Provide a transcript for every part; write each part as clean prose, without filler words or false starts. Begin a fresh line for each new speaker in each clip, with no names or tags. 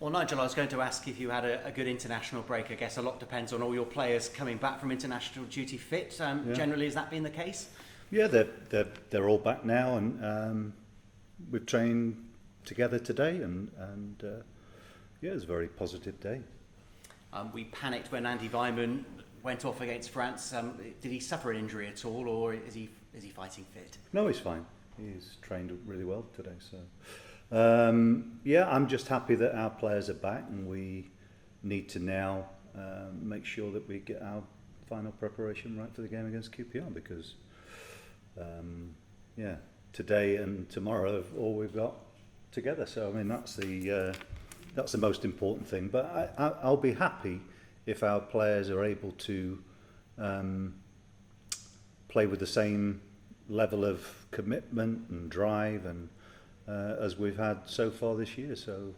Well, Nigel, I was going to ask if you had a good international break. I guess a lot depends on all your players coming back from international duty fit. Generally, has that been the case?
Yeah, they're all back now, and we've trained together today, and yeah, it was a very positive day.
We panicked when Andy Weimann went off against France. Did he suffer an injury at all, or is he fighting fit?
No, he's fine. He's trained really well today. So, yeah, I'm just happy that our players are back, and we need to now make sure that we get our final preparation right for the game against QPR, because, yeah, today and tomorrow are all we've got together. So, I mean, that's the most important thing. But I'll be happy if our players are able to play with the same level of commitment and drive and as we've had so far this year. So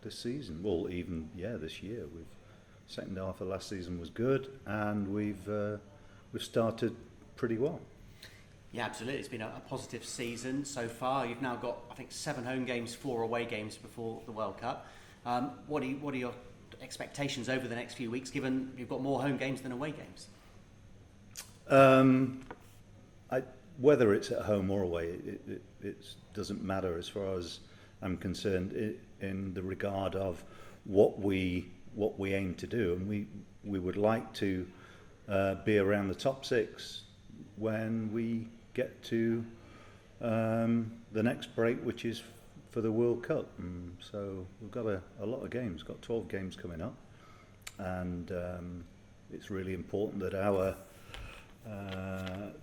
this season, well, even this year, second half of last season was good, and we've started pretty well.
Yeah, absolutely. It's been a positive season so far. You've now got, I think, 7 home games, 4 away games before the World Cup. What are your expectations over the next few weeks, given you've got more home games than away games?
Whether it's at home or away, it doesn't matter as far as I'm concerned, in the regard of what we aim to do, and we would like to be around the top 6 when we get to the next break, which is for the World Cup. And so we've got a lot of games, got 12 games coming up, and it's really important that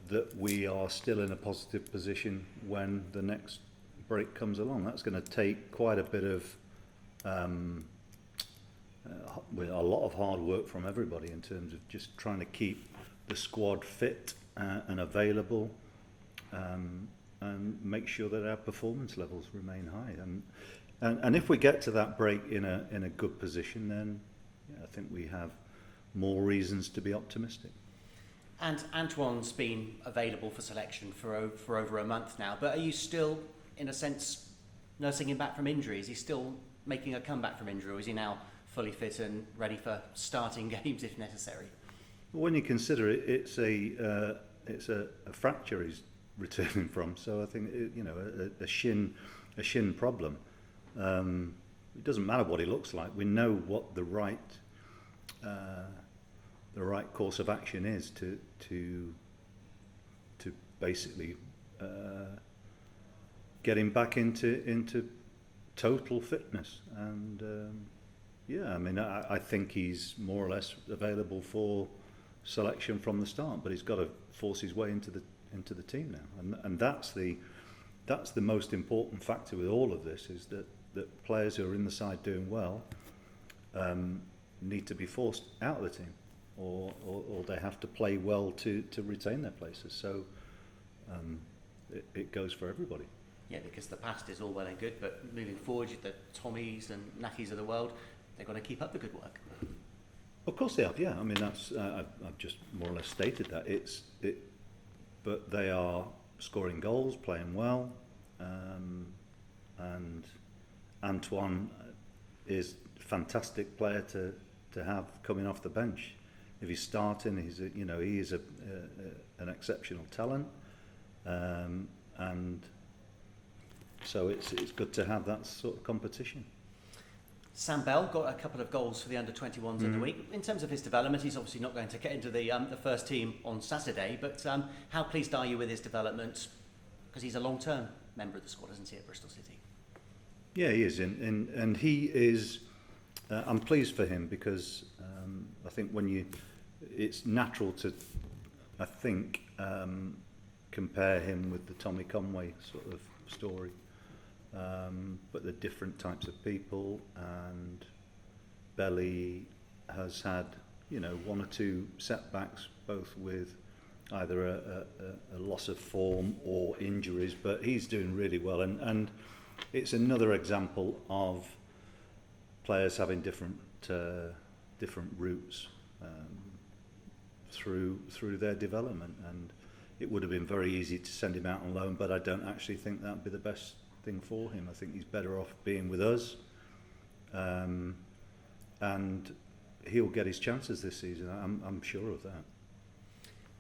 that we are still in a positive position when the next break comes along. That's going to take quite a bit of a lot of hard work from everybody in terms of just trying to keep the squad fit and available, and make sure that our performance levels remain high. And if we get to that break in a good position, then yeah, I think we have more reasons to be optimistic.
And Antoine's been available for selection for over a month now, but are you still, in a sense, nursing him back from injury? Is he still making a comeback from injury, or is he now fully fit and ready for starting games if necessary?
When you consider it, it's a fracture he's returning from. So I think a shin problem. It doesn't matter what he looks like. We know what the right course of action is to basically get him back into total fitness. And yeah, I mean, I think he's more or less available for selection from the start, but he's got to force his way into the team now, and that's the most important factor with all of this, is that players who are in the side doing well need to be forced out of the team, or they have to play well to retain their places. So it goes for everybody.
Yeah, because the past is all well and good, but moving forward, the Tommies and Nackies of the world, they've got to keep up the good work.
Of course they have, yeah. I mean, that's I've just more or less stated that. But they are scoring goals, playing well, and Antoine is a fantastic player to have coming off the bench. If he's starting, he is an exceptional talent, and so it's good to have that sort of competition.
Sam Bell got a couple of goals for the under-21s in the week. In terms of his development, he's obviously not going to get into the first team on Saturday, but how pleased are you with his development? Because he's a long-term member of the squad, isn't he, at Bristol City?
Yeah, he is, and he is. I'm pleased for him, because I think it's natural to, I think, compare him with the Tommy Conway sort of story. But they're different types of people, and Belly has had, one or two setbacks, both with either a loss of form or injuries, but he's doing really well, and it's another example of players having different routes through their development, and it would have been very easy to send him out on loan, but I don't actually think that would be the best thing for him. I think he's better off being with us, and he'll get his chances this season. I'm sure of that.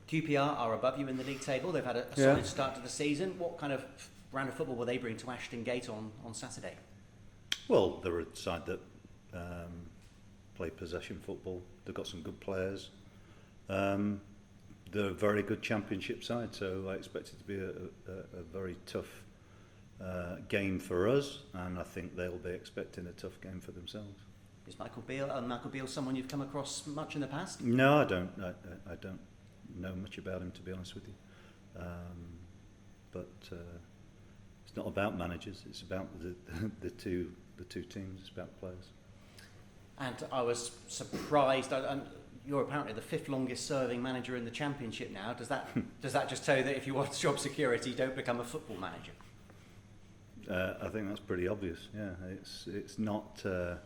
QPR are above you in the league table. They've had a solid start to the season. What kind of round of football will they bring to Ashton Gate on Saturday?
Well, they're a side that play possession football. They've got some good players. They're a very good championship side, so I expect it to be a very tough game for us, and I think they'll be expecting a tough game for themselves.
Is Michael Beale someone you've come across much in the past?
No, I don't. I don't know much about him, to be honest with you. But it's not about managers. It's about the two teams. It's about players.
And I was surprised. You're apparently the 5th longest serving manager in the Championship now. Does that just tell you that if you want job security, don't become a football manager?
I think that's pretty obvious. Yeah, it's not a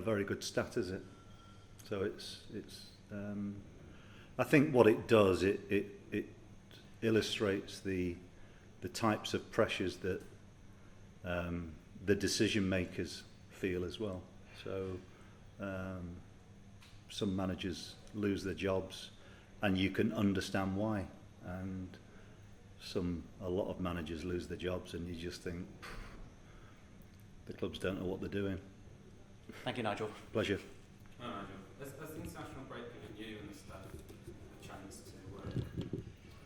very good stat, is it? So it's I think what it does, it illustrates the types of pressures that the decision makers feel as well. So some managers lose their jobs, and you can understand why, and a lot of managers lose their jobs, and you just think the clubs don't know what they're doing.
Thank you, Nigel.
Pleasure.
Nigel, has the international break given you and the staff a chance to work a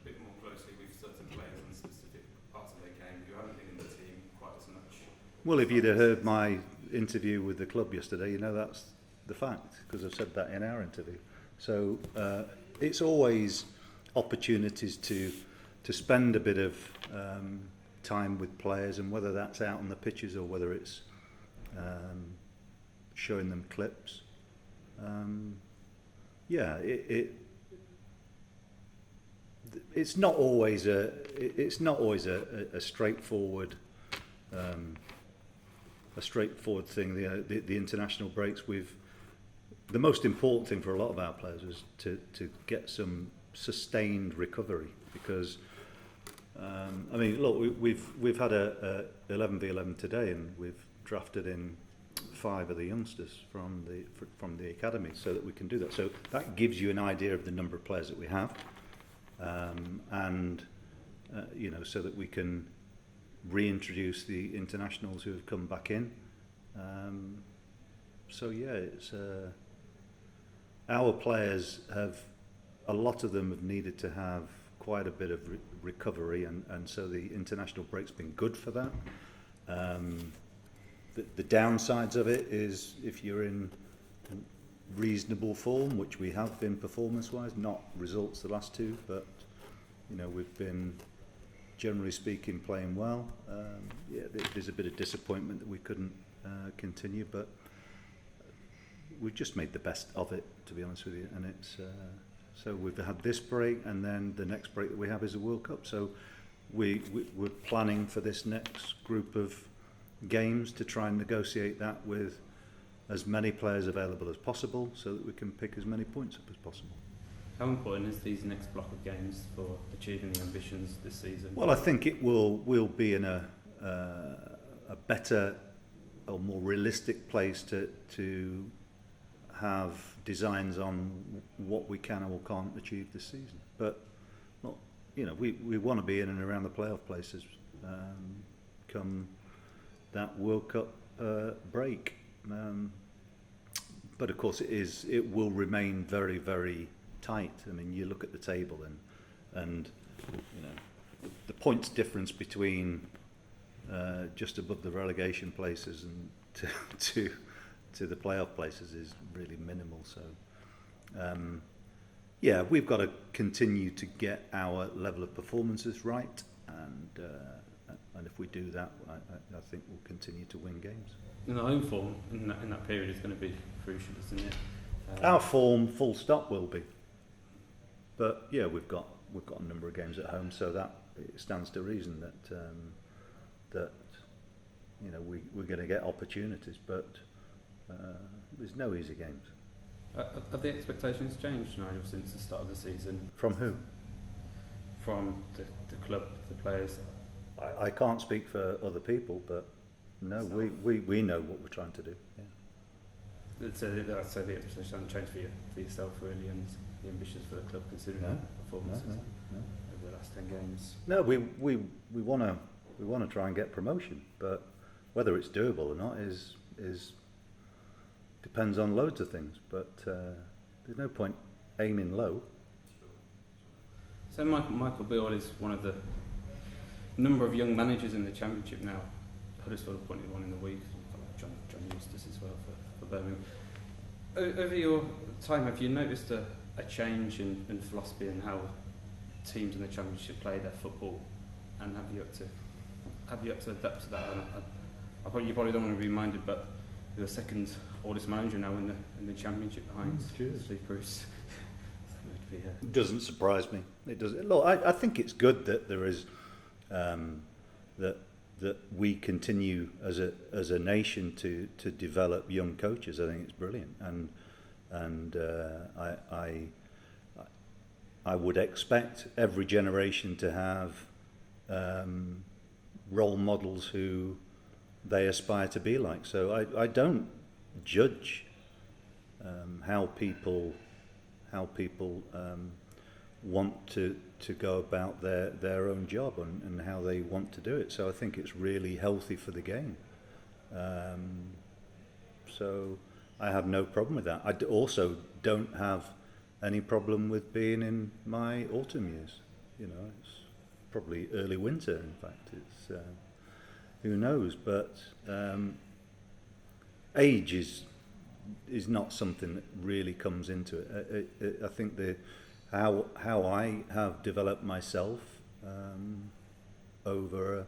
bit more closely with certain players in specific parts of their game who haven't been in the team quite as much?
Well, if you'd have heard my interview with the club yesterday, you know that's the fact, because I've said that in our interview. So it's always opportunities to spend a bit of time with players, and whether that's out on the pitches or whether it's showing them clips. It's not always a straightforward thing. The international breaks. The most important thing for a lot of our players is to get some sustained recovery, because I mean, look, we've had a 11v11 today, and we've drafted in 5 of the youngsters from the academy, so that we can do that. So that gives you an idea of the number of players that we have, and so that we can reintroduce the internationals who have come back in. It's our players a lot of them have needed to have quite a bit of recovery, and so the international break's been good for that. The downsides of it is if you're in reasonable form, which we have been performance-wise, not results the last 2, but we've been, generally speaking, playing well. There's a bit of disappointment that we couldn't continue, but we've just made the best of it, to be honest with you. And it's so we've had this break, and then the next break that we have is the World Cup. So we're planning for this next group of games to try and negotiate that with as many players available as possible, so that we can pick as many points up as possible.
How important is these next block of games for achieving the ambitions this season?
Well, I think it will be in a better or more realistic place to have designs on what we can or can't achieve this season. But not, we want to be in and around the playoff places come that World Cup break. But of course it will remain very, very tight. I mean, you look at the table and the points difference between just above the relegation places and to the playoff places is really minimal. So we've got to continue to get our level of performances right, and if we do that, I think we'll continue to win games.
And the home form in that period is going to be crucial, isn't it?
Our form, full stop, will be. But we've got a number of games at home, so that it stands to reason that we're going to get opportunities, but there's no easy games.
Have the expectations changed, Nigel, since the start of the season?
From who?
From the club, the players?
I can't speak for other people, but No,
So-
we know what we're trying to do. Yeah.
So the expectations haven't changed for yourself really, and the ambitions for the club considering
No,
the performances
no.
over the last 10 games.
No, we want to try and get promotion, but whether it's doable or not is depends on loads of things. But there's no point aiming low.
So Michael Beale is one of the number of young managers in the Championship now. Huddersfield appointed one in the week. John Eustace as well for Birmingham. Over your time, have you noticed a change in philosophy and how teams in the Championship play their football, and have you had to adapt to that? You probably don't want to be reminded, but you're the second oldest manager now in the Championship behind Steve Bruce.
It doesn't surprise me. It does. Look, I think it's good that there is that we continue as a nation to develop young coaches. I think it's brilliant, and I would expect every generation to have role models who they aspire to be like. So I don't judge how people want to go about their own job and how they want to do it. So I think it's really healthy for the game. So I have no problem with that. I also don't have any problem with being in my autumn years. You know, it's probably early winter. In fact, it's who knows. But age is not something that really comes into it. I think how I have developed myself over a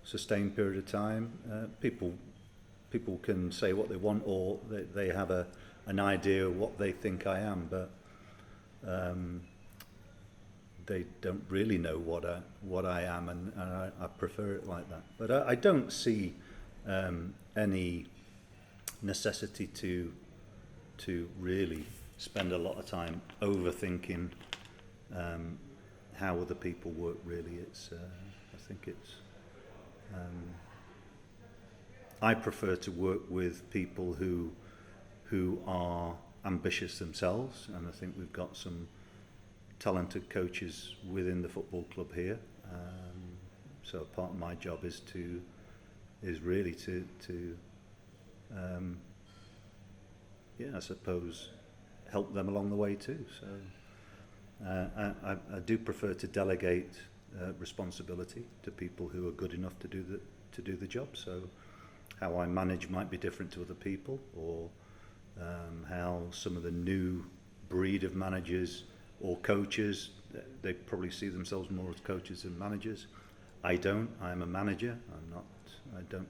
sustained period of time. People can say what they want, or they have an idea of what they think I am, but they don't really know what I am, and I prefer it like that. But I don't see any necessity to really spend a lot of time overthinking how other people work. Really, I think it's I prefer to work with people who are ambitious themselves, and I think we've got some talented coaches within the football club here. So part of my job is really to I suppose help them along the way too. So I do prefer to delegate responsibility to people who are good enough to do the job. So how I manage might be different to other people, or how some of the new breed of managers or coaches, they probably see themselves more as coaches than managers. I don't. I'm a manager. I'm not. I don't.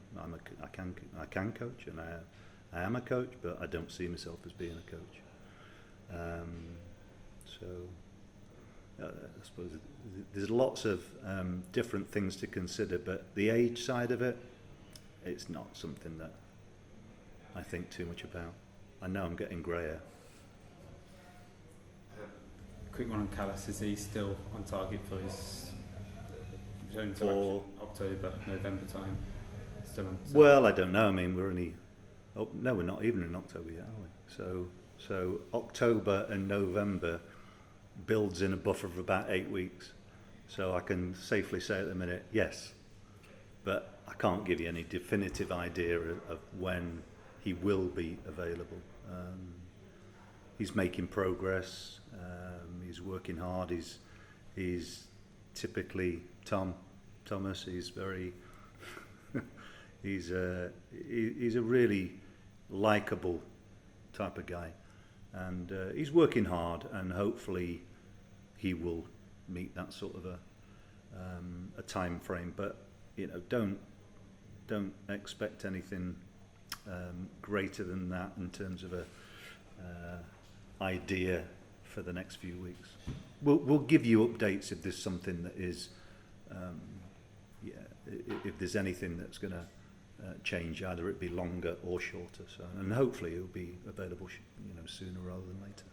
I can coach, and I am a coach, but I don't see myself as being a coach. So I suppose there's lots of different things to consider, but the age side of it, it's not something that I think too much about. I know I'm getting greyer.
Quick one on Callas. Is he still on target for his own
For
October, November time? Still on.
Well, I don't know. I mean, we're only. Oh no, we're not even in October yet, are we? So October and November builds in a buffer of about 8 weeks. So I can safely say at the minute, yes, but I can't give you any definitive idea of when he will be available. He's making progress. He's working hard. He's typically Thomas. He's very. he's a really likable type of guy, and he's working hard, and hopefully he will meet that sort of a time frame. But don't expect anything greater than that in terms of a idea for the next few weeks. We'll give you updates if there's something that is if there's anything that's going to change, either it be longer or shorter. So, and hopefully it'll be available sooner rather than later.